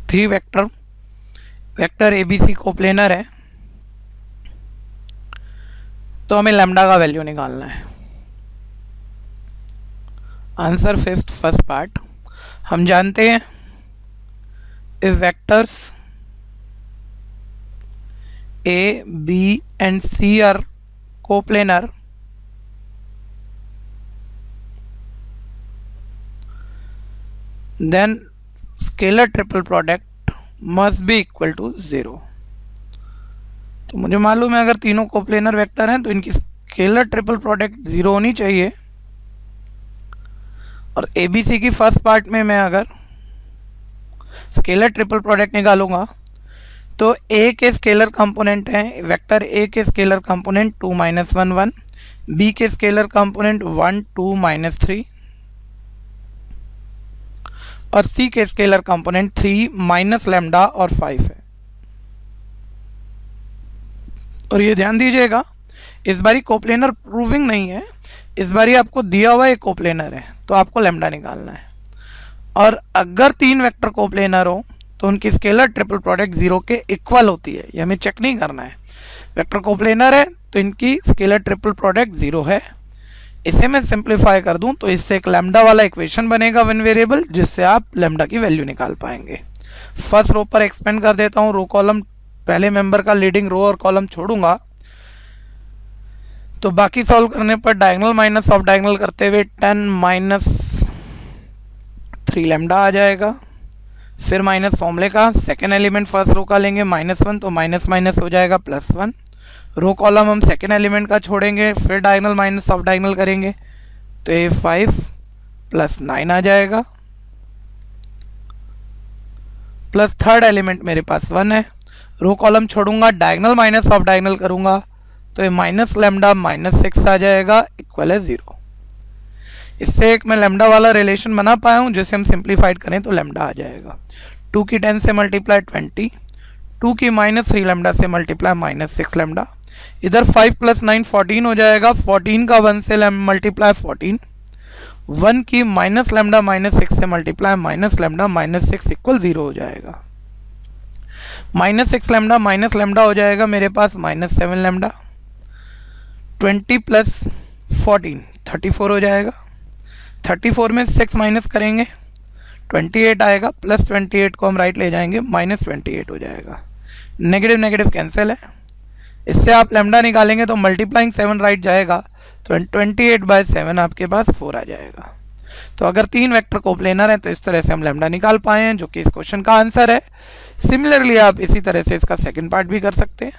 3 vector A B C coplanar है, तो हमें लैम्डा का वैल्यू निकालना है। Answer fifth first part. हम जानते हैं if vectors A B and C are coplanar, then scalar triple product must be equal to 0। तो मुझे मालूम है अगर तीनों कोप्लेनर वेक्टर हैं तो इनकी स्केलर ट्रिपल प्रोडक्ट 0 होनी चाहिए। और ABC की फर्स्ट पार्ट में मैं अगर स्केलर ट्रिपल प्रोडक्ट निकालूंगा तो A के स्केलर कंपोनेंट हैं, वेक्टर A के स्केलर कंपोनेंट 2 - 1 1, B के स्केलर कंपोनेंट 1 2 - 3 और C के स्केलर कंपोनेंट 3 - लैम्डा और 5 है। और ये ध्यान दीजिएगा इस बारी कोप्लेनर प्रूविंग नहीं है, इस बारी आपको दिया हुआ एक कोप्लेनर है तो आपको लैम्डा निकालना है। और अगर 3 वेक्टर कोप्लेनर हो तो उनकी स्केलर ट्रिपल प्रोडक्ट 0 के इक्वल होती है, ये हमें चेक नहीं करना है। वेक्टर कोप्लेनर है तो इनकी स्केलर ट्रिपल प्रोडक्ट 0 है। इसे मैं सिंप्लीफाई कर दूं तो इससे एक लैम्डा वाला इक्वेशन बनेगा वन वेरिएबल, जिससे आप लैम्डा की वैल्यू निकाल पाएंगे। फर्स्ट रो पर एक्सपेंड कर देता हूं, रो कॉलम पहले मेंबर का लीडिंग रो और कॉलम छोड़ूंगा तो बाकी सॉल्व करने पर डायगोनल माइनस ऑफ डायगोनल करते हुए 10 - 3 लैम्डा आ जाएगा। फिर माइनस फॉर्मूले का सेकेंड एलिमेंट फर्स्ट रो का लेंगे -1 तो माइनस माइनस हो जाएगा +1। रो कॉलम हम सेकेंड एलिमेंट का छोड़ेंगे, फिर डायगोनल माइनस ऑफ डायगोनल करेंगे तो ये 5 + 9 आ जाएगा। प्लस थर्ड एलिमेंट मेरे पास 1 है, रो कॉलम छोड़ूंगा, डायगोनल माइनस ऑफ डायगोनल करूंगा तो ये -λ -6 आ जाएगा इक्वल है 0। इससे एक मैं लैम्डा वाला रिलेशन बना पाया हूं, जिसे हम सिंप्लीफाइड करें तो लैम्डा आ जाएगा। 2 की 10 से मल्टीप्लाई 20, 2 की -3 लैम्डा से मल्टीप्लाई -6 लैम्डा। इधर 5 + 9 14 हो जाएगा, 14 का 1 से मल्टीप्लाई 14, 1 की -λ -6 से मल्टीप्लाई -λ -6 इक्वल 0 हो जाएगा। -6 लैम्डा -λ हो जाएगा मेरे पास -7 लैम्डा। 20 + 14 34 हो जाएगा। 34 में 6 माइनस करेंगे 28 आएगा, +28 को हम राइट ले जाएंगे -28 हो जाएगा। नेगेटिव नेगेटिव कैंसिल है। इससे आप लैम्डा निकालेंगे तो मल्टीप्लाइंग 7 राइट जाएगा तो 28/7 आपके पास 4 आ जाएगा। तो अगर 3 वेक्टर कोप्लेनर है तो इस तरह से हम लैम्डा निकाल पाए हैं, जो कि इस क्वेश्चन का आंसर है। सिमिलरली आप इसी तरह से इसका सेकंड पार्ट भी कर सकते हैं।